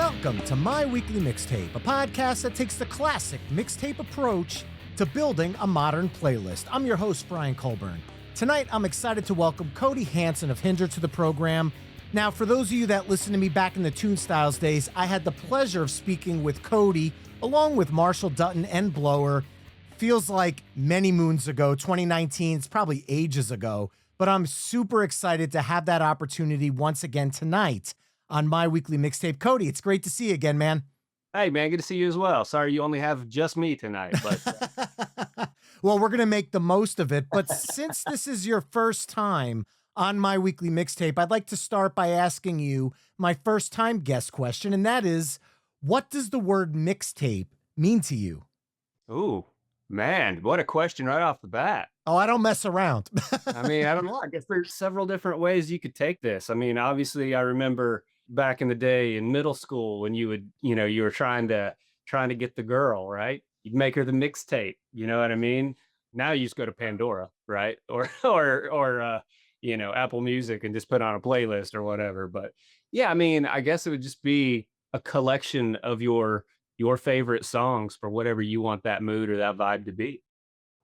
Welcome to My Weekly Mixtape, a podcast that takes the classic mixtape approach to building a modern playlist. I'm your host, Brian Colburn. Tonight, I'm excited to welcome Cody Hanson of Hinder to the program. Now, for those of you that listened to me back in the Tune Styles days, I had the pleasure of speaking with Cody, along with Marshall Dutton and Blower. Feels like many moons ago, 2019, it's probably ages ago, but I'm super excited to have that opportunity once again tonight on My Weekly Mixtape. Cody, it's great to see you again, man. Hey, man, good to see you as well. Sorry you only have just me tonight, but Well, we're going to make the most of it. But since this is your first time on My Weekly Mixtape, I'd like to start by asking you my first time guest question, and that is, what does the word mixtape mean to you? ooh, man, what a question right off the bat. Oh, I don't mess around. I mean, I don't know. I guess there's several different ways you could take this. I mean, obviously, I remember back in the day in middle school when you would, you were trying to get the girl, right? You'd make her the mixtape. You know what I mean? Now you just go to Pandora, right? Or Apple Music and just put on a playlist or whatever. But yeah, I mean, I guess it would just be a collection of your favorite songs for whatever you want that mood or that vibe to be.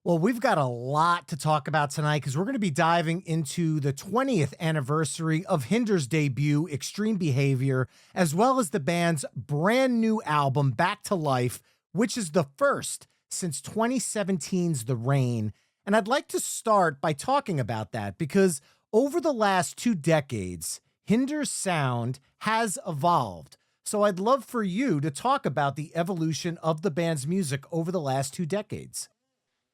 Well, we've got a lot to talk about tonight because we're going to be diving into the 20th anniversary of Hinder's debut, Extreme Behavior, as well as the band's brand new album, Back to Life, which is the first since 2017's The Rain. And I'd like to start by talking about that because over the last 2 decades, Hinder's sound has evolved. So I'd love for you to talk about the evolution of the band's music over the last 2 decades.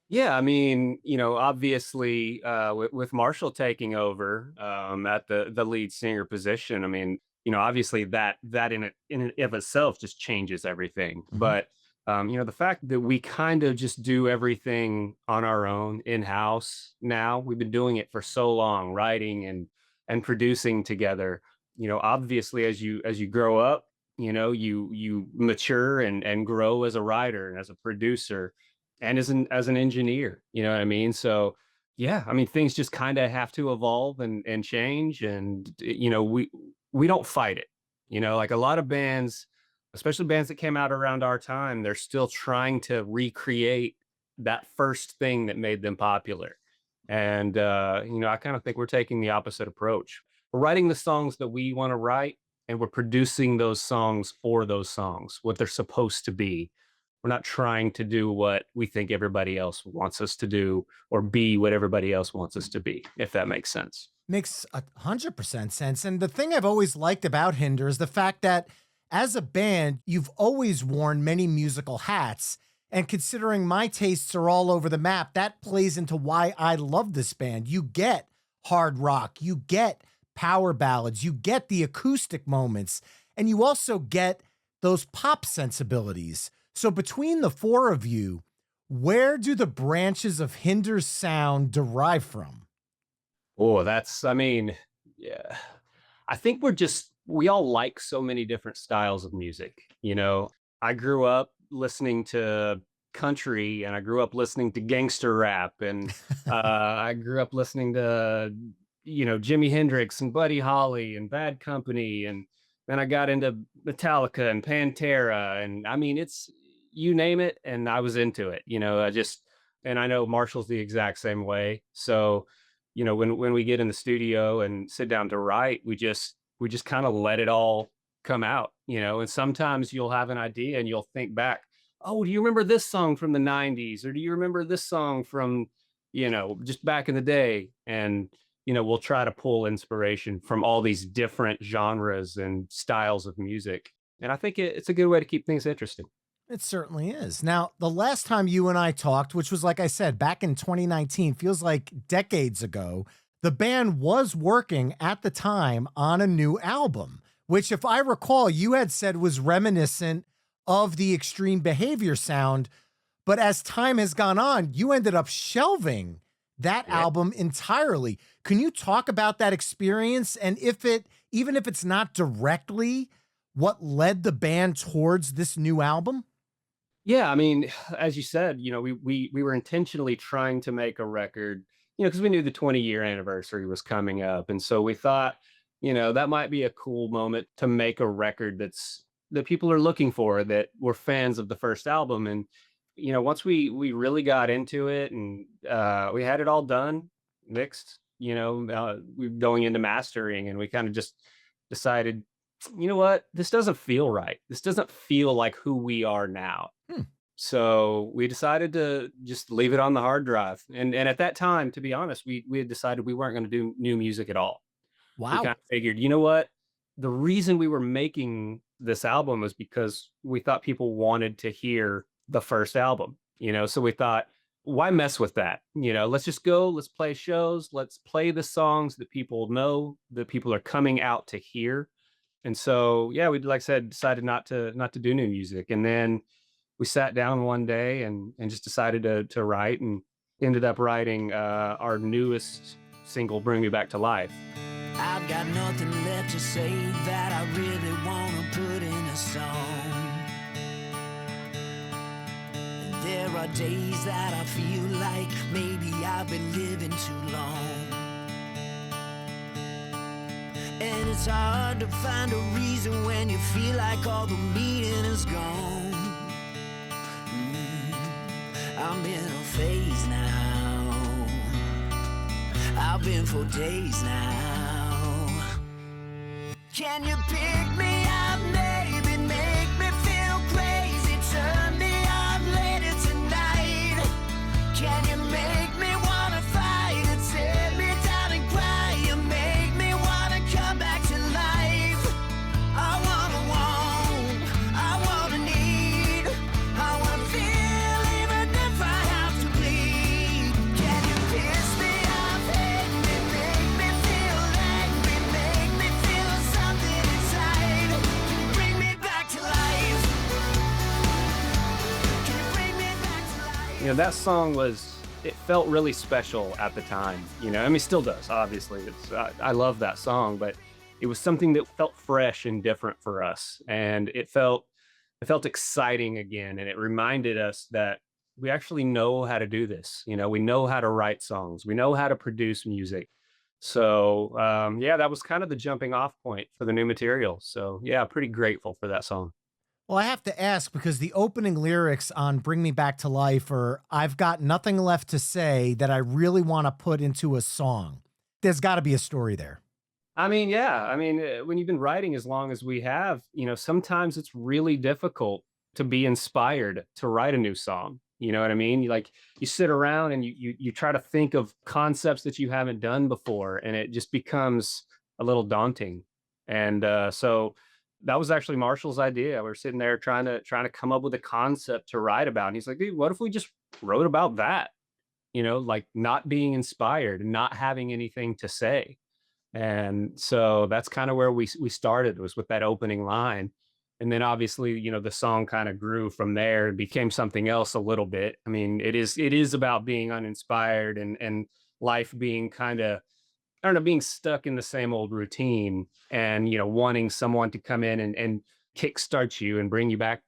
Yeah, I mean, obviously, with Marshall taking over at the lead singer position, I mean, obviously that in and of itself just changes everything. But the fact that we kind of just do everything on our own in house now, we've been doing it for so long, writing and producing together. Obviously, as you grow up, you mature and grow as a writer and as a producer and as an engineer, you know what I mean? So yeah, I mean things just kind of have to evolve and change. And we don't fight it. Like a lot of bands, especially bands that came out around our time, they're still trying to recreate that first thing that made them popular. And I kind of think we're taking the opposite approach. We're writing the songs that we want to write, and we're producing those songs for those songs, what they're supposed to be. We're not trying to do what we think everybody else wants us to do or be what everybody else wants us to be, if that makes sense. Makes 100% sense. And the thing I've always liked about Hinder is the fact that as a band, you've always worn many musical hats. And considering my tastes are all over the map, that plays into why I love this band. You get hard rock, you get power ballads, you get the acoustic moments, and you also get those pop sensibilities. So between the four of you, where do the branches of Hinder's sound derive from? Oh, I mean, yeah, I think we all like so many different styles of music. I grew up listening to country and I grew up listening to gangster rap and I grew up listening to, Jimi Hendrix and Buddy Holly and Bad Company. And then I got into Metallica and Pantera. And I mean, it's, you name it, and I was into it. And I know Marshall's the exact same way. So, when we get in the studio and sit down to write, we just kind of let it all come out. And sometimes you'll have an idea and you'll think back, oh, do you remember this song from the 90s? Or do you remember this song from, just back in the day? And, we'll try to pull inspiration from all these different genres and styles of music. And I think it's a good way to keep things interesting. It certainly is. Now, the last time you and I talked, which was, like I said, back in 2019, feels like decades ago, the band was working at the time on a new album, which, if I recall, you had said was reminiscent of the Extreme Behavior sound. But as time has gone on, you ended up shelving that album entirely. Can you talk about that experience? And even if it's not directly what led the band towards this new album? Yeah, I mean, as you said, we were intentionally trying to make a record, because we knew the 20-year anniversary was coming up, and so we thought, that might be a cool moment to make a record that's that people are looking for that were fans of the first album. And once we really got into it and we had it all done, mixed, we going into mastering, and we kind of just decided, you know what, this doesn't feel right. This doesn't feel like who we are now. Hmm. So we decided to just leave it on the hard drive. And at that time, to be honest, we had decided we weren't going to do new music at all. We kind Wow. of figured, you know what? The reason we were making this album was because we thought people wanted to hear the first album, so we thought, why mess with that? Let's just go, let's play shows, let's play the songs that people know, that people are coming out to hear. And so, yeah, we, like I said, decided not to do new music. And then we sat down one day and just decided to write, and ended up writing our newest single, Bring Me Back to Life. I've got nothing left to say that I really want to put in a song. And there are days that I feel like maybe I've been living too long. And it's hard to find a reason when you feel like all the meaning is gone. I'm in a phase now. I've been for days now. Can you pick me up, maybe make me feel crazy, turn me on later tonight? Can you make me wanna fight and set me down and cry? You make me wanna come back to life. I wanna need, I wanna feel even if I have to bleed. Can you piss me off, hate me, make me feel angry, make me feel something inside? Can you bring me back to life? Can you bring me back to life? That song it felt really special at the time. I mean, still does, obviously. I love that song, but it was something that felt fresh and different for us. And it felt exciting again. And it reminded us that we actually know how to do this. We know how to write songs, we know how to produce music. So, yeah, that was kind of the jumping off point for the new material. So, yeah, pretty grateful for that song. Well, I have to ask because the opening lyrics on Bring Me Back to Life are, I've got nothing left to say that I really want to put into a song. There's got to be a story there. I mean, yeah. I mean, when you've been writing as long as we have, sometimes it's really difficult to be inspired to write a new song. You know what I mean? You sit around and you try to think of concepts that you haven't done before, and it just becomes a little daunting. And so that was actually Marshall's idea. We're sitting there trying to come up with a concept to write about, and he's like, "Dude, what if we just wrote about that? Like not being inspired and not having anything to say." And so that's kind of where we started, was with that opening line. And then obviously, the song kind of grew from there and became something else a little bit. I mean, it is about being uninspired and life being kind of, I don't know, being stuck in the same old routine, and wanting someone to come in and kickstart you and bring you back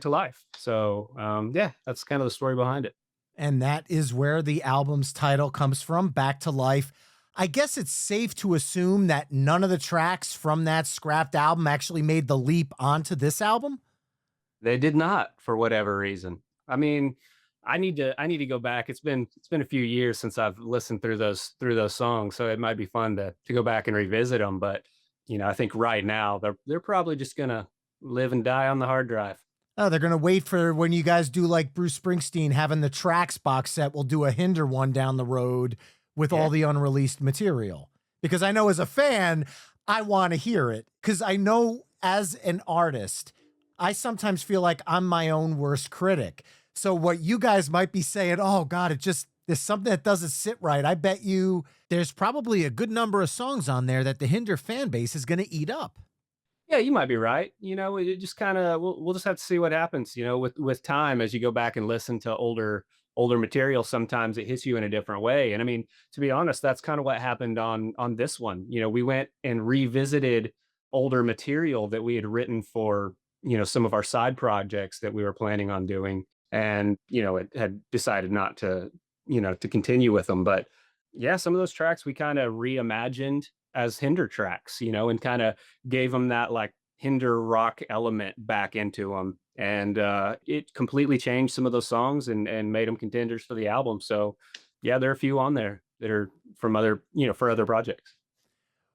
to life. So yeah, that's kind of the story behind it. And that is where the album's title comes from, Back to Life. I guess it's safe to assume that none of the tracks from that scrapped album actually made the leap onto this album. They did not, for whatever reason. I mean, I need to go back. It's been a few years since I've listened through those songs, so it might be fun to go back and revisit them. But I think right now they're probably just gonna live and die on the hard drive. Oh, they're going to wait for when you guys do like Bruce Springsteen having the tracks box set. We'll do a Hinder one down the road with all the unreleased material. Because I know as a fan, I want to hear it. Because I know as an artist, I sometimes feel like I'm my own worst critic. So what you guys might be saying, oh God, there's something that doesn't sit right. I bet you there's probably a good number of songs on there that the Hinder fan base is going to eat up. Yeah, you might be right. It just kind of, we'll just have to see what happens. With time, as you go back and listen to older material, sometimes it hits you in a different way. And I mean, to be honest, that's kind of what happened on this one. We went and revisited older material that we had written for some of our side projects that we were planning on doing, and it had decided not to to continue with them. But yeah, some of those tracks we kind of reimagined as Hinder tracks, and kind of gave them that like Hinder rock element back into them. And it completely changed some of those songs and made them contenders for the album. So yeah, there are a few on there that are from other, for other projects.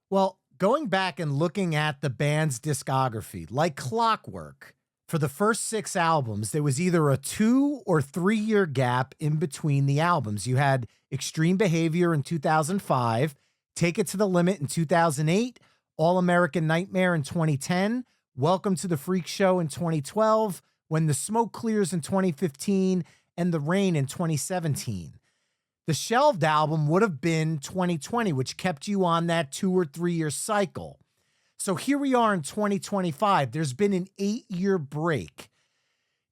Well, going back and looking at the band's discography, like clockwork, for the first 6 albums, there was either a 2 or 3 year gap in between the albums. You had Extreme Behavior in 2005, Take It to the Limit in 2008, All American Nightmare in 2010, Welcome to the Freak Show in 2012, When the Smoke Clears in 2015, and The Rain in 2017. The shelved album would have been 2020, which kept you on that 2 or 3 year cycle. So here we are in 2025. There's been an 8-year break.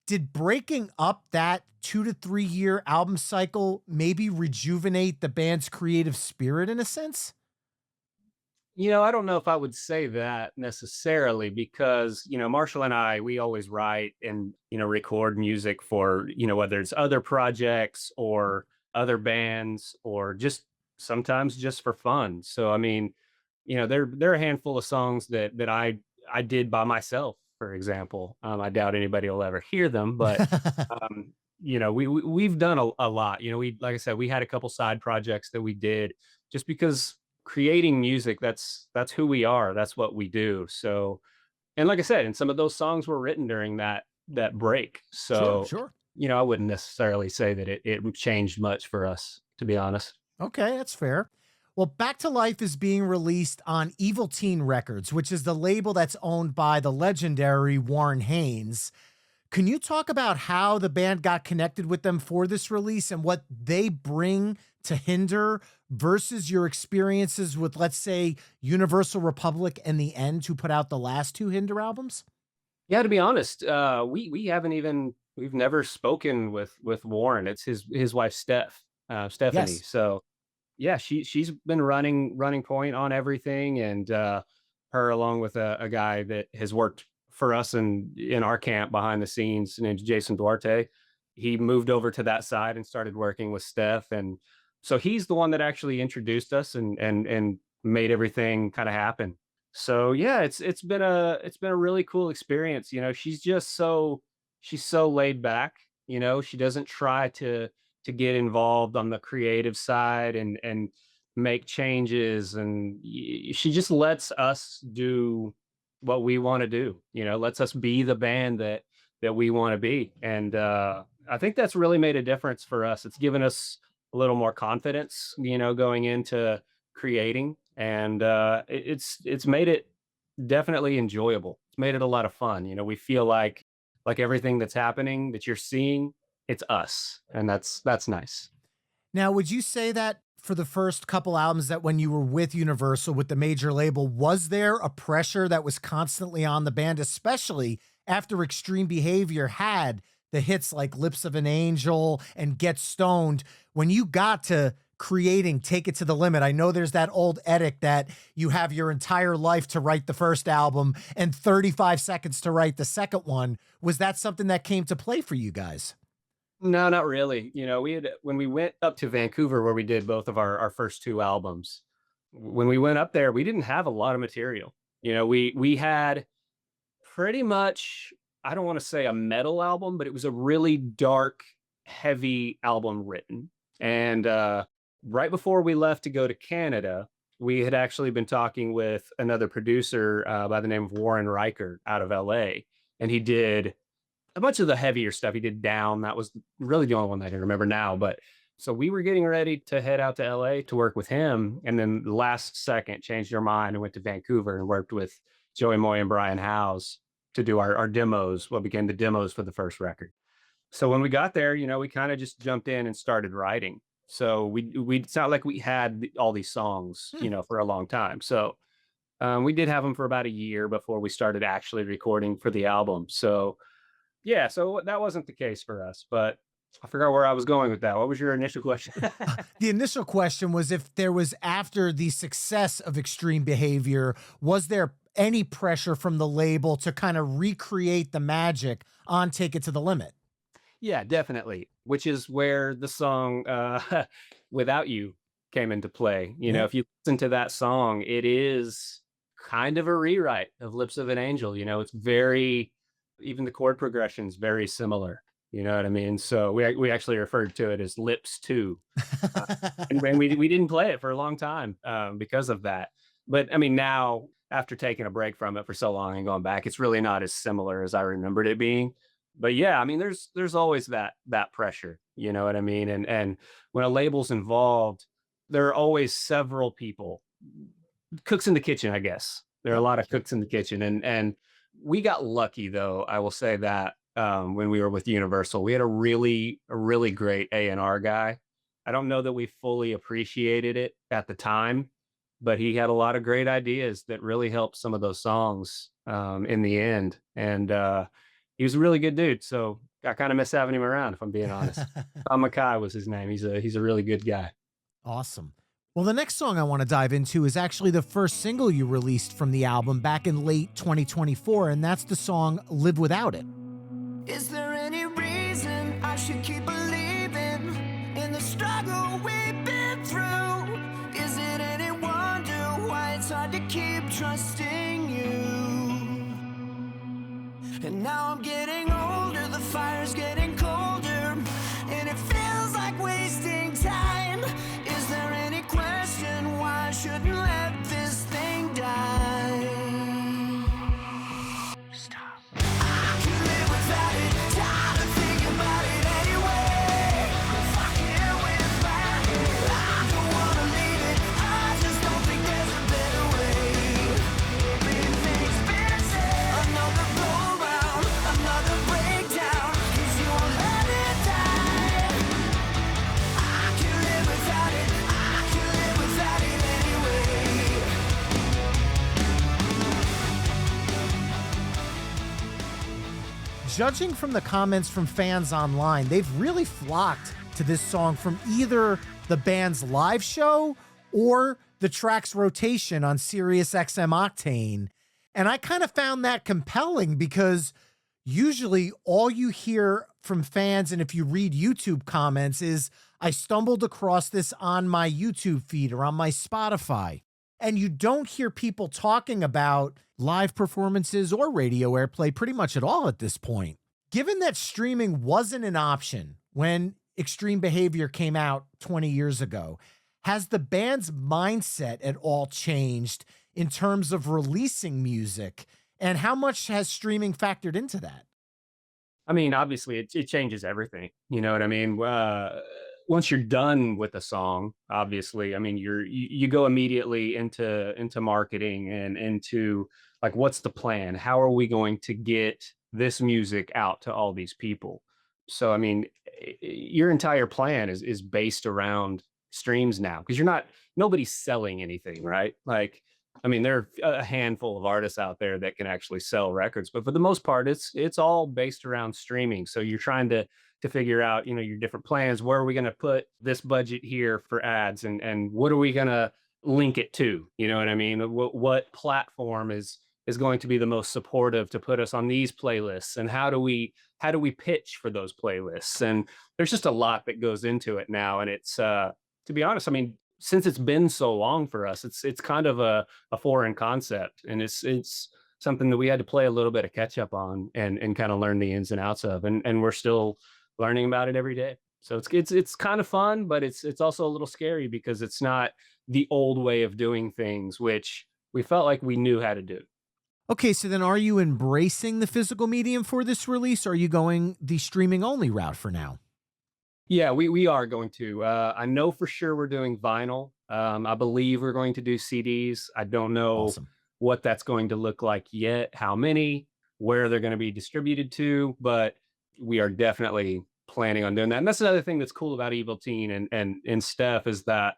Did breaking up that 2 to 3 year album cycle maybe rejuvenate the band's creative spirit in a sense? I don't know if I would say that necessarily because, Marshall and I, we always write and, record music for, whether it's other projects or other bands or just sometimes just for fun. So, I mean, there are a handful of songs that I did by myself, for example. I doubt anybody will ever hear them, but, we've done a lot, like I said, we had a couple side projects that we did just because creating music, that's who we are. That's what we do. So, and like I said, and some of those songs were written during that break. Sure, So, sure. I wouldn't necessarily say that it changed much for us, to be honest. Okay, that's fair. Well, Back to Life is being released on Evil Teen Records, which is the label that's owned by the legendary Warren Haynes. Can you talk about how the band got connected with them for this release and what they bring to Hinder versus your experiences with, let's say, Universal Republic and The End, who put out the last 2 Hinder albums? Yeah, to be honest, we've never spoken with Warren. It's his wife Stephanie. Yes. So yeah, she's been running point on everything, and her along with a guy that has worked for us in our camp behind the scenes, named Jason Duarte. He moved over to that side and started working with Steph, and so he's the one that actually introduced us and made everything kind of happen. So yeah, it's been a really cool experience. She's so laid back. She doesn't try to get involved on the creative side and make changes, and she just lets us do what we want to do. Lets us be the band that we want to be, and I think that's really made a difference for us. It's given us a little more confidence, going into creating, and it's made it definitely enjoyable. It's made it a lot of fun. We feel like everything that's happening that you're seeing, it's us, and that's nice. Now, would you say that for the first couple albums that when you were with Universal, with the major label, was there a pressure that was constantly on the band, especially after Extreme Behavior had the hits like Lips of an Angel and Get Stoned? When you got to creating Take It to the Limit, I know there's that old edict that you have your entire life to write the first album and 35 seconds to write the second one. Was that something that came to play for you guys? No, not really. When we went up to Vancouver, where we did both of our first 2 albums, when we went up there, we didn't have a lot of material. We had pretty much, I don't want to say a metal album, but it was a really dark, heavy album written. And right before we left to go to Canada, we had actually been talking with another producer by the name of Warren Reichert out of LA, and he did a bunch of the heavier stuff. He did Down. That was really the only one that I can remember now. But so we were getting ready to head out to LA to work with him. And then the last second changed our mind and went to Vancouver and worked with Joey Moy and Brian Howes to do our demos, what became the demos for the first record. So when we got there, we kind of just jumped in and started writing. So it's not like we had all these songs, for a long time. So we did have them for about a year before we started actually recording for the album. So yeah, so that wasn't the case for us, but I forgot where I was going with that. What was your initial question? The initial question was if there was, after the success of Extreme Behavior, was there any pressure from the label to kind of recreate the magic on Take It to the Limit? Yeah, definitely. Which is where the song Without You came into play. Yeah. If you listen to that song, it is kind of a rewrite of Lips of an Angel. It's very, even the chord progression's very similar. You know what I mean? So we actually referred to it as Lips 2. Uh, and we didn't play it for a long time because of that. But I mean, now after taking a break from it for so long and going back, it's really not as similar as I remembered it being. But yeah, I mean, there's always that pressure. You know what I mean? And when a label's involved, there are always several people, cooks in the kitchen, I guess. There are a lot of cooks in the kitchen, and we got lucky though. I will say that when we were with Universal, we had a really great A&R guy. I don't know that we fully appreciated it at the time, but he had a lot of great ideas that really helped some of those songs in the end. And he was a really good dude. So I kind of miss having him around, if I'm being honest. Tom Mackay was his name. He's a really good guy. Awesome. Well, the next song I want to dive into is actually the first single you released from the album back in late 2024, and that's the song Live Without It. Is there any reason I should keep believing in the struggle we've been through? Is it any wonder why it's hard to keep trusting you? And now I'm getting older, the fire's getting colder, and it feels like wasting time. Is there any question why I shouldn't let this thing die? Stop. I can live without it, tired of thinking about it anyway. If I can't without it, I don't wanna leave it. I just don't think there's a better way. Everything's been said. Another go round, another breakdown, 'cause you won't let it die. I can live without it, I can live without it anyway. Judging from the comments from fans online, they've really flocked to this song from either the band's live show or the track's rotation on Sirius XM Octane. And I kind of found that compelling because usually all you hear from fans, and if you read YouTube comments, is I stumbled across this on my YouTube feed or on my Spotify. And you don't hear people talking about live performances or radio airplay pretty much at all at this point. Given that streaming wasn't an option when Extreme Behavior came out 20 years ago, has the band's mindset at all changed in terms of releasing music? And how much has streaming factored into that? I mean, obviously, it changes everything. You know what I mean? Once you're done with a song, obviously, I mean, you go immediately into marketing and into like, what's the plan? How are we going to get this music out to all these people? So, I mean, your entire plan is based around streams now, because nobody's selling anything, right? Like, I mean, there are a handful of artists out there that can actually sell records, but for the most part, it's all based around streaming. So you're trying to figure out, your different plans. Where are we going to put this budget here for ads, and what are we going to link it to? You know what I mean? What platform is going to be the most supportive to put us on these playlists, and how do we pitch for those playlists? And there's just a lot that goes into it now, and it's to be honest, I mean, since it's been so long for us, it's kind of a foreign concept, and it's something that we had to play a little bit of catch up on and kind of learn the ins and outs of, and we're still learning about it every day. So it's kind of fun, but it's also a little scary because it's not the old way of doing things, which we felt like we knew how to do. Okay, so then are you embracing the physical medium for this release? Or are you going the streaming only route for now? Yeah, we are going to. I know for sure we're doing vinyl. I believe we're going to do CDs. I don't know Awesome. what that's going to look like yet, how many, where they're going to be distributed to, but we are definitely planning on doing that. And that's another thing that's cool about Evil Teen and Steph, is that,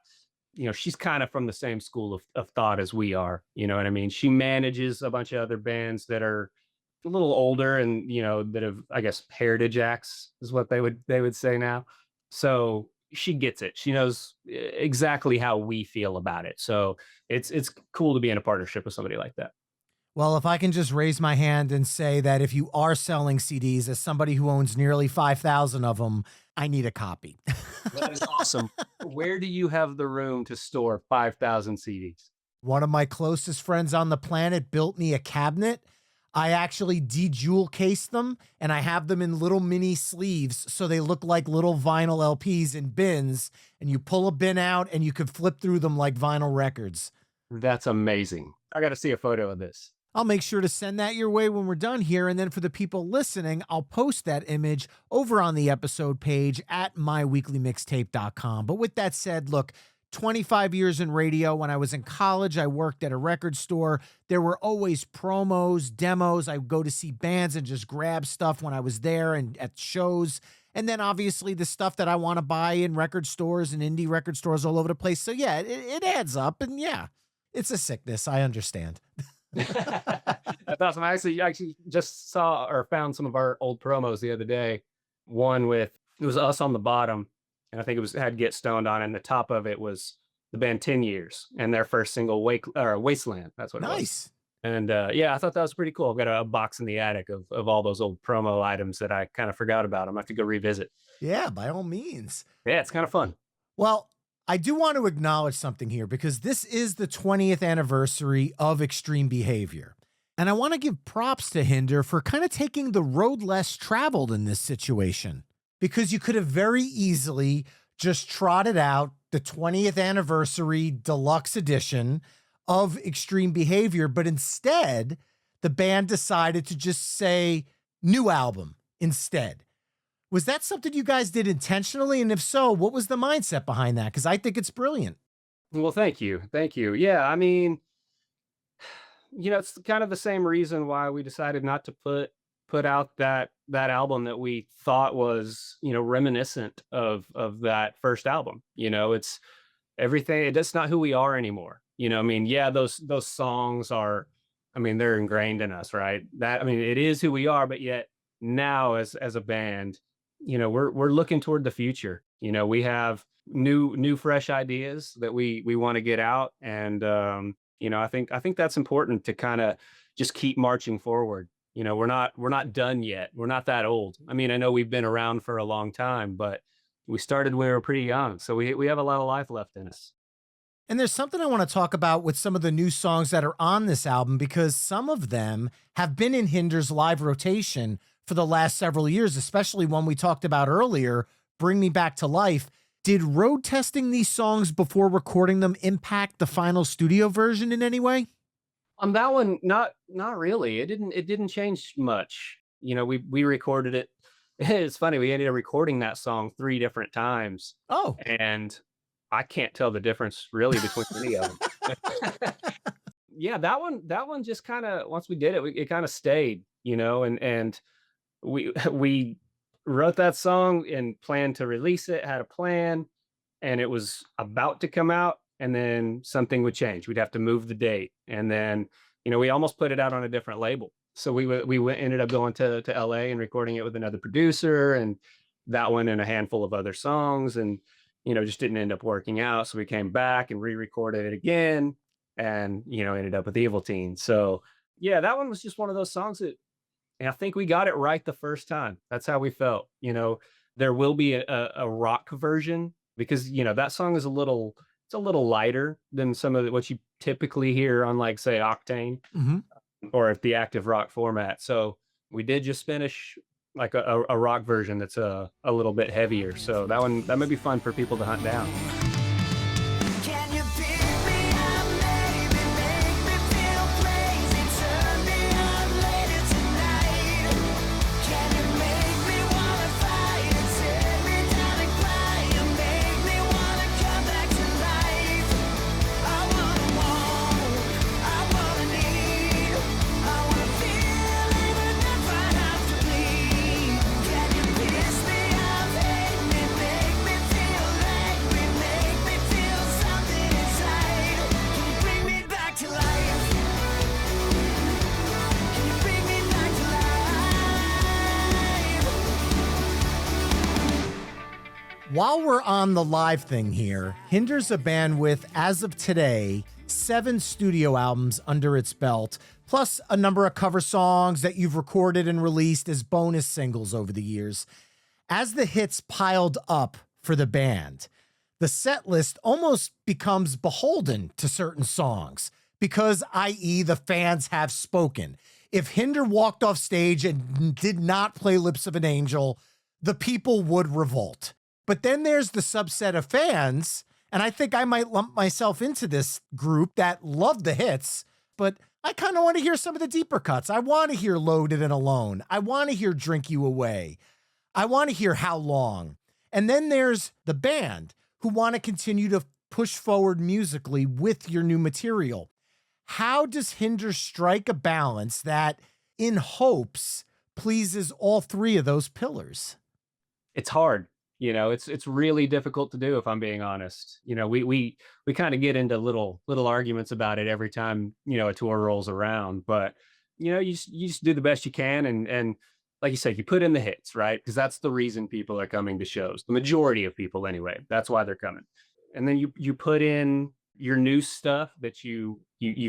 she's kind of from the same school of thought as we are. You know what I mean? She manages a bunch of other bands that are a little older and, that have, I guess, heritage acts is what they would say now. So she gets it. She knows exactly how we feel about it. So it's cool to be in a partnership with somebody like that. Well, if I can just raise my hand and say that if you are selling CDs, as somebody who owns nearly 5,000 of them, I need a copy. That is awesome. Where do you have the room to store 5,000 CDs? One of my closest friends on the planet built me a cabinet. I actually de-jewel cased them, and I have them in little mini sleeves so they look like little vinyl LPs in bins, and you pull a bin out and you could flip through them like vinyl records. That's amazing. I got to see a photo of this. I'll make sure to send that your way when we're done here, and then for the people listening, I'll post that image over on the episode page at myweeklymixtape.com. But with that said, look, 25 years in radio. When I was in college, I worked at a record store. There were always promos, demos. I would go to see bands and just grab stuff when I was there and at shows. And then obviously the stuff that I want to buy in record stores and indie record stores all over the place. So yeah, it adds up. And yeah, it's a sickness. I understand. That's awesome. I actually just saw or found some of our old promos the other day. One with, it was us on the bottom, and I think it had Get Stoned on it, and the top of it was the band 10 Years and their first single, Wasteland. That's what it was. Nice. And yeah, I thought that was pretty cool. I've got a box in the attic of all those old promo items that I kind of forgot about. I'm going to have to go revisit. Yeah, by all means. Yeah, it's kind of fun. Well, I do want to acknowledge something here because this is the 20th anniversary of Extreme Behavior. And I want to give props to Hinder for kind of taking the road less traveled in this situation, because you could have very easily just trotted out the 20th anniversary deluxe edition of Extreme Behavior. But instead, the band decided to just say new album instead. Was that something you guys did intentionally? And if so, what was the mindset behind that? Because I think it's brilliant. Well, thank you. Thank you. Yeah, I mean, it's kind of the same reason why we decided not to put out that album that we thought was, reminiscent of that first album. It's everything. It's not who we are anymore. I mean, yeah, those songs are, I mean, they're ingrained in us, right? It is who we are, but yet now as a band, we're looking toward the future. We have new fresh ideas that we want to get out. And, I think that's important to kind of just keep marching forward. We're not done yet. We're not that old. I mean, I know we've been around for a long time, but we started when we were pretty young. So we have a lot of life left in us. And there's something I want to talk about with some of the new songs that are on this album, because some of them have been in Hinder's live rotation for the last several years, especially one we talked about earlier, Bring Me Back to Life. Did road testing these songs before recording them impact the final studio version in any way? On that one, not really. It didn't change much. We recorded it. It's funny. We ended up recording that song 3 different times. Oh, and I can't tell the difference really between any of them. Yeah, that one just kind of, once we did it, it kind of stayed, and we wrote that song and planned to release it, had a plan, and it was about to come out, and then something would change. We'd have to move the date, and then we almost put it out on a different label. So ended up going to LA and recording it with another producer, and that one and a handful of other songs, and just didn't end up working out. So we came back and re-recorded it again, and ended up with Evil Teen. So yeah, that one was just one of those songs that, and I think we got it right the first time. That's how we felt. There will be a rock version, because that song is a little lighter than some of what you typically hear on, like, say, Octane, or if the active rock format. So we did just finish like a rock version that's a little bit heavier. So that might be fun for people to hunt down. Can you pick me up, baby? Make me feel crazy. Turn me on later tonight. Can you make me wanna fight and sit me down and cry and make me wanna come back to life? I wanna want, I wanna need, I wanna feel even if I have to bleed. Can you piss me off, hate me, make me feel angry, make me feel something inside? Can you bring me back to life? Can you bring me back to life? while we're on the live thing here, Hinder's a band with, as of today, 7 studio albums under its belt, plus a number of cover songs that you've recorded and released as bonus singles over the years. As the hits piled up for the band, the set list almost becomes beholden to certain songs because, i.e., the fans have spoken. If Hinder walked off stage and did not play Lips of an Angel, the people would revolt. But then there's the subset of fans, and I think I might lump myself into this group that love the hits, but I kind of want to hear some of the deeper cuts. I want to hear Loaded and Alone. I want to hear Drink You Away. I want to hear How Long. And then there's the band who want to continue to push forward musically with your new material. How does Hinder strike a balance that, in hopes, pleases all three of those pillars? It's hard. It's really difficult to do, if I'm being honest. We kind of get into little arguments about it every time, a tour rolls around, but you just do the best you can. And like you said, you put in the hits, right? Because that's the reason people are coming to shows. The majority of people anyway, that's why they're coming. And then you put in your new stuff that you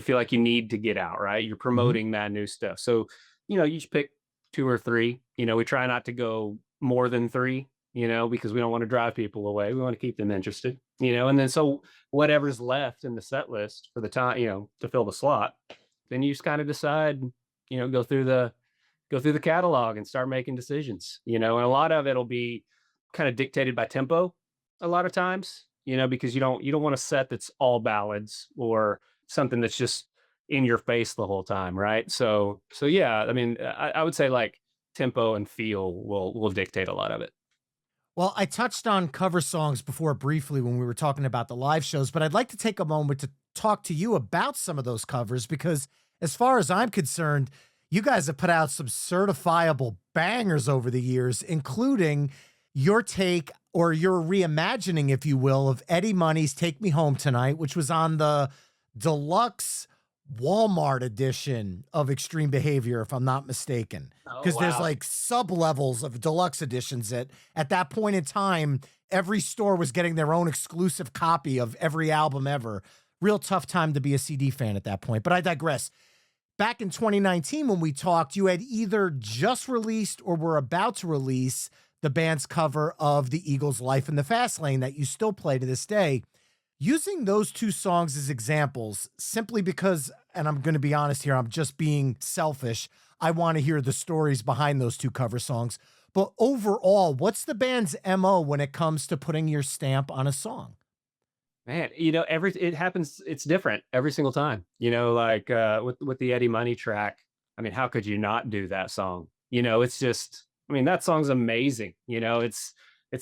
feel like you need to get out, right? You're promoting that new stuff. So, you just pick 2 or 3. We try not to go more than 3, because we don't want to drive people away. We want to keep them interested, and then so whatever's left in the set list for the time, to fill the slot, then you just kind of decide, go through the catalog and start making decisions, and a lot of it'll be kind of dictated by tempo a lot of times, because you don't want a set that's all ballads or something that's just in your face the whole time, right? So yeah, I mean, I would say like tempo and feel will dictate a lot of it. Well, I touched on cover songs before briefly when we were talking about the live shows, but I'd like to take a moment to talk to you about some of those covers because, as far as I'm concerned, you guys have put out some certifiable bangers over the years, including your take or your reimagining, if you will, of Eddie Money's Take Me Home Tonight, which was on the deluxe Walmart edition of Extreme Behavior, if I'm not mistaken, because there's like sub levels of deluxe editions that at that point in time, every store was getting their own exclusive copy of every album ever. Real tough time to be a CD fan at that point, but I digress. Back in 2019, when we talked, you had either just released or were about to release the band's cover of the Eagles' Life in the Fast Lane that you still play to this day. Using those 2 songs as examples, simply because, and I'm going to be honest here, I'm just being selfish. I want to hear the stories behind those 2 cover songs. But overall, what's the band's MO when it comes to putting your stamp on a song? Man, it happens. It's different every single time. Like with the Eddie Money track. I mean, how could you not do that song? It's just. I mean, that song's amazing. It's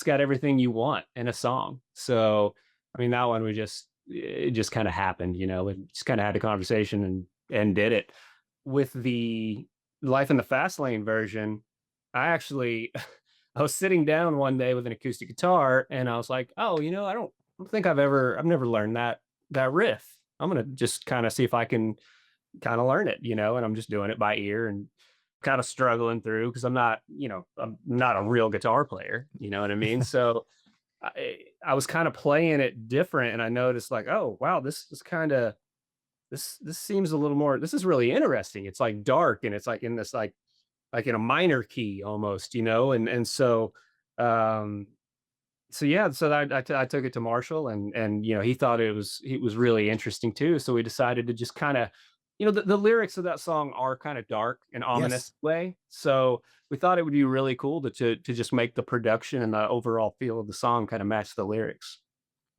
got everything you want in a song. So. I mean, that one it just kind of happened, we just kind of had a conversation and did it. With the Life in the Fast Lane version, I was sitting down one day with an acoustic guitar and I was like, oh, I don't think I've never learned that riff. I'm going to just kind of see if I can kind of learn it, and I'm just doing it by ear and kind of struggling through because I'm not a real guitar player, you know what I mean? So I was kind of playing it different and I noticed like, oh, wow, this is kind of, this seems a little more, this is really interesting. It's like dark and it's like in this, like in a minor key almost, and so, yeah, so I took it to Marshall and, he thought it was really interesting too. So we decided to just kind of, the lyrics of that song are kind of dark and ominous way. So we thought it would be really cool to just make the production and the overall feel of the song kind of match the lyrics.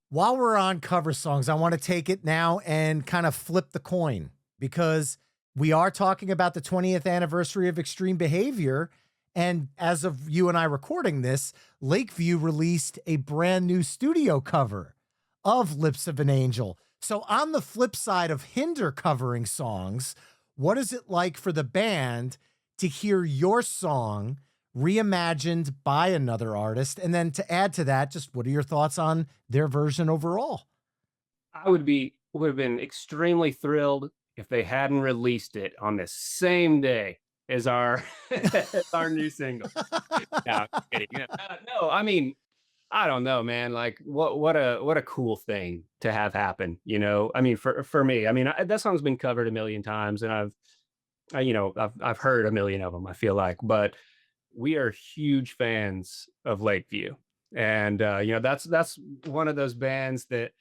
While we're on cover songs, I want to take it now and kind of flip the coin because we are talking about the 20th anniversary of Extreme Behavior. And as of you and I recording this, Lakeview released a brand new studio cover of Lips of an Angel. So on the flip side of Hinder covering songs, what is it like for the band to hear your song reimagined by another artist? And then to add to that, just what are your thoughts on their version overall? I would have been extremely thrilled if they hadn't released it on the same day as our as our new single. No, I'm kidding. No, I mean, I don't know, man. Like, what a cool thing to have happen. I mean, for me, I mean, that song's been covered a million times, and I've heard a million of them. I feel like, but we are huge fans of Lakeview, And that's one of those bands that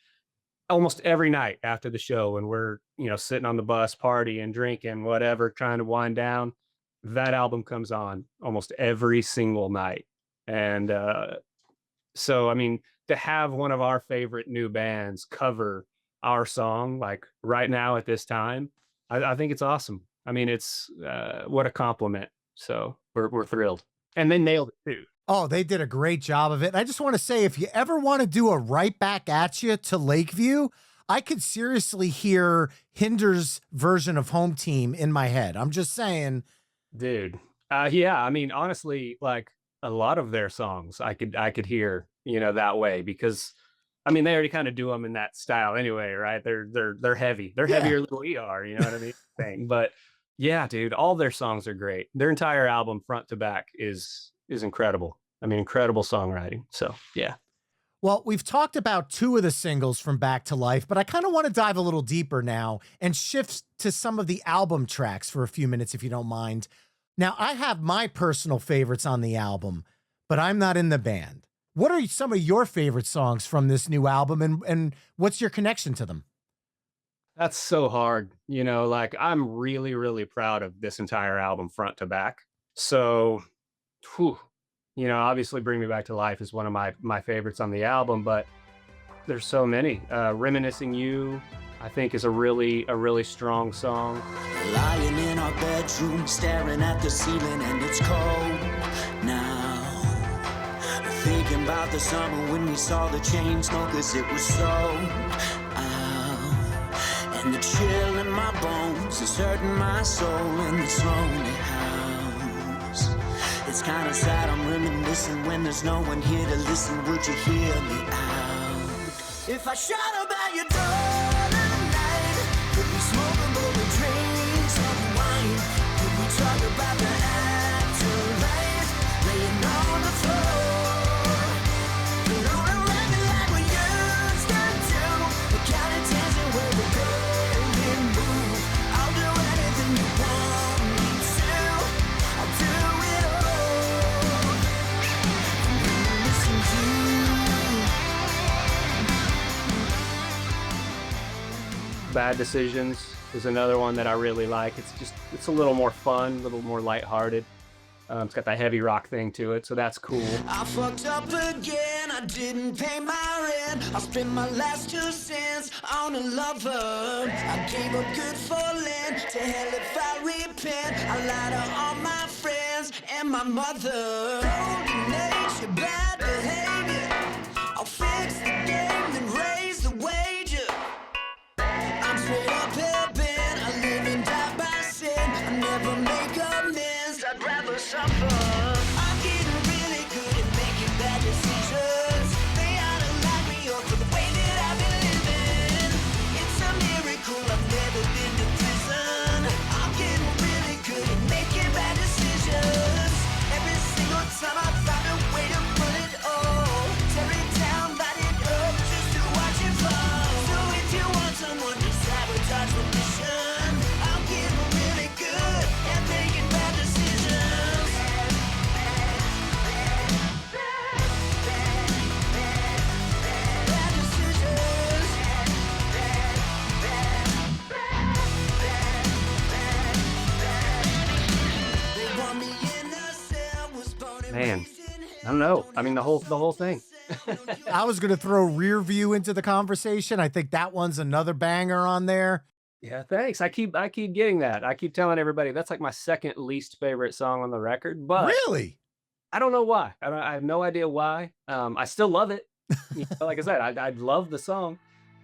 almost every night after the show, when we're sitting on the bus partying, drinking, whatever, trying to wind down, that album comes on almost every single night. And so I mean, to have one of our favorite new bands cover our song like right now at this time, I think it's awesome. I mean, it's what a compliment. So we're thrilled, and they nailed it too. Oh, they did a great job of it. And I just want to say, if you ever want to do a Right Back at You to Lakeview, I could seriously hear Hinder's version of Home Team in my head. I'm just saying. Dude. Yeah, I mean, honestly, like a lot of their songs I could hear, that way, because I mean, they already kind of do them in that style anyway, right? They're heavy. They're heavier than we are, you know what I mean? But yeah, dude, all their songs are great. Their entire album front to back is incredible. I mean, incredible songwriting. So, yeah. Well, we've talked about two of the singles from Back to Life, but I kind of want to dive a little deeper now and shift to some of the album tracks for a few minutes, if you don't mind. Now, I have my personal favorites on the album, but I'm not in the band. What are some of your favorite songs from this new album, and what's your connection to them? That's so hard. Like I'm really, really proud of this entire album front to back. So, whew, obviously Bring Me Back to Life is one of my favorites on the album, but there's so many. Reminiscing You, I think, is a really strong song. Lying in our bedroom, staring at the ceiling, and it's cold now. Thinking about the summer when we saw the chain smokers, it was so out. And the chill in my bones is hurting my soul in this lonely house. It's kinda sad, I'm reminiscing when there's no one here to listen. Would you hear me out? If I shout about your door tonight, could we smoke a bowl of drinks on wine? Could we talk about the afterlife, laying on the floor? Put on a record like we used to do, the kind of dancing where the belly move. I'll do anything you want me to, I'll do it all. Listen to Bad Decisions is another one that I really like. It's a little more fun, a little more lighthearted. It's got that heavy rock thing to it, so that's cool. I fucked up again, I didn't pay my rent. I spent my last 2 cents on a lover. I gave up good for land, to hell if I repent. I lied to all my friends and my mother. Golden nature, bad behavior. I'll fix the game, then raise the wager. I'm straight up hell-bent, I live and die by sin. I never make amends, I'd rather suffer. I'm getting really good at making bad decisions. They ought to lock me up for the way that I've been living. It's a miracle I've never been to prison. I'm getting really good at making bad decisions. Every single time I find a way to put it all, tear it down, light it up, just to watch it fall. So if you want someone to sabotage the mission, I'm getting really good at making bad decisions. Bad decisions. They want me in a cell, was born and Man, raised in I don't know. I mean, the whole thing. I was going to throw Rear View into the conversation. I think that one's another banger on there. Yeah, thanks. I keep getting that. I keep telling everybody that's like my second least favorite song on the record, but Really? I don't know why. I have no idea why. I still love it. Like I said, I love the song.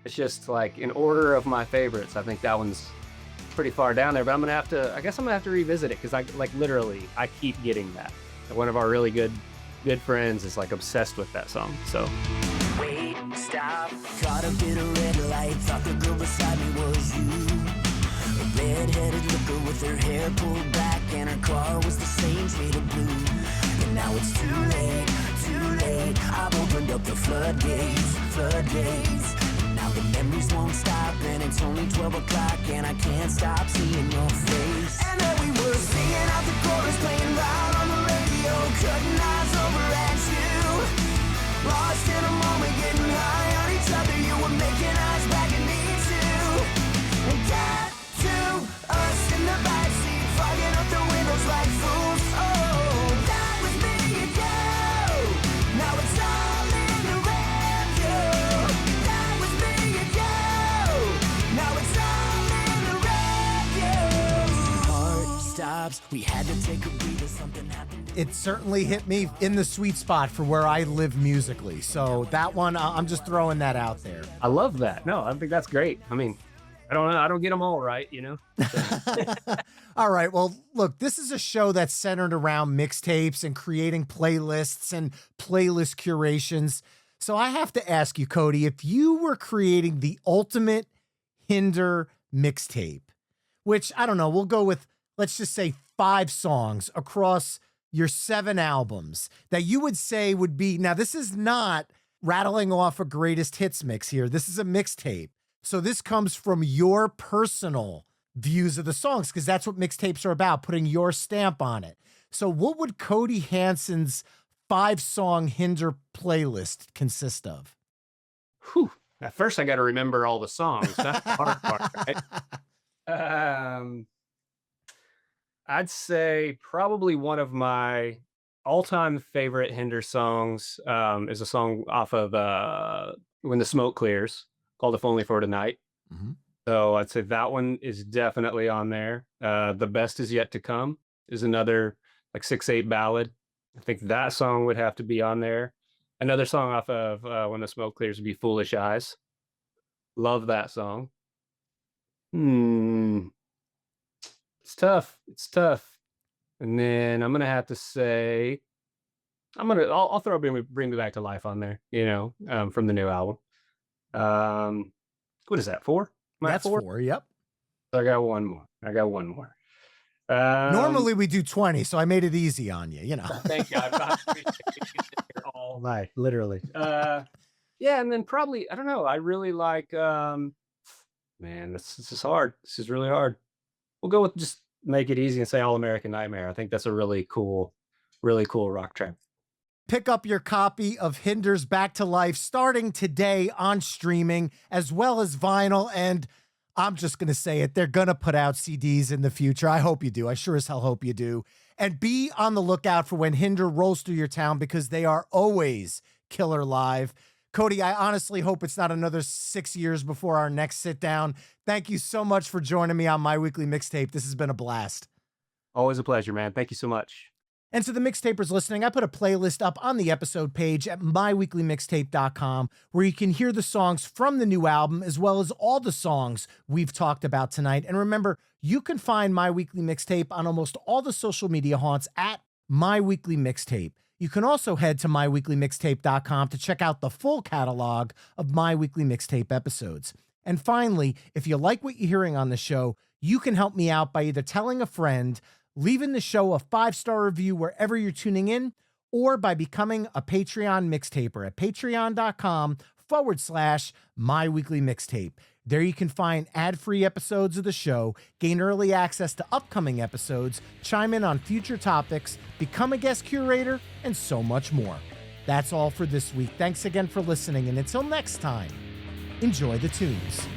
It's just like in order of my favorites, I think that one's pretty far down there. But I guess I'm gonna have to revisit it, because I keep getting that. One of our really good friends is like obsessed with that song. So Wait, stop. Caught a bit of red light, thought the girl beside me was you. A red-headed looker with her hair pulled back, and her car was the same shade of blue. And now it's too late, too late. I've opened up the floodgates, floodgates. And now the memories won't stop, and it's only 12 o'clock, and I can't stop seeing your face. And there we were, singing out the chorus, playing loud on the radio, cutting eyes over at you. Lost in a moment, getting high on each other. You were making eyes back at me too. And that to us in the backseat, fogging up the windows like fools. Oh, that was me and you. Now it's all in the rearview. That was me and you. Now it's all in the rearview. Heart stops. We had to take a breather. Something happened. It certainly hit me in the sweet spot for where I live musically. So that one, I'm just throwing that out there. I love that. No, I think that's great. I mean, I don't know. I don't get them all right, you know? All right. Well, look, this is a show that's centered around mixtapes and creating playlists and playlist curations. So I have to ask you, Cody, if you were creating the ultimate Hinder mixtape, which I don't know, we'll go with, let's just say 5 songs across your 7 albums that you would say would be, now this is not rattling off a greatest hits mix here. This is a mixtape. So this comes from your personal views of the songs, because that's what mixtapes are about, putting your stamp on it. So what would Cody Hanson's 5-song Hinder playlist consist of? Whew. At first, I got to remember all the songs. That's the hard part, right? I'd say probably one of my all-time favorite Hinder songs is a song off of When the Smoke Clears, called If Only for Tonight. Mm-hmm. So I'd say that one is definitely on there. The Best Is Yet to Come is another like 6/8 ballad. I think that song would have to be on there. Another song off of When the Smoke Clears would be Foolish Eyes. Love that song. It's tough. It's tough. And then I'm gonna have to say, I'll throw Bring Me Back to Life on there, you know, from the new album. What is that, 4? That's 4, yep. I got one more. Normally we do 20, so I made it easy on you, you know. Thank you. I appreciate it all night, literally. Yeah, and then probably, I don't know, I really like, man, this is hard. This is really hard. We'll go with just make it easy and say All American Nightmare. I think that's a really cool rock track. Pick up your copy of Hinder's Back to Life starting today on streaming as well as vinyl. And I'm just going to say it, they're going to put out CDs in the future. I hope you do. I sure as hell hope you do. And be on the lookout for when Hinder rolls through your town, because they are always killer live. Cody, I honestly hope it's not another 6 years before our next sit down. Thank you so much for joining me on My Weekly Mixtape. This has been a blast. Always a pleasure, man. Thank you so much. And to the mixtapers listening, I put a playlist up on the episode page at myweeklymixtape.com where you can hear the songs from the new album as well as all the songs we've talked about tonight. And remember, you can find My Weekly Mixtape on almost all the social media haunts at My Weekly Mixtape. You can also head to myweeklymixtape.com to check out the full catalog of My Weekly Mixtape episodes. And finally, if you like what you're hearing on the show, you can help me out by either telling a friend, leaving the show a 5-star review wherever you're tuning in, or by becoming a Patreon mixtaper at patreon.com/myweeklymixtape. There you can find ad-free episodes of the show, gain early access to upcoming episodes, chime in on future topics, become a guest curator, and so much more. That's all for this week. Thanks again for listening, and until next time, enjoy the tunes.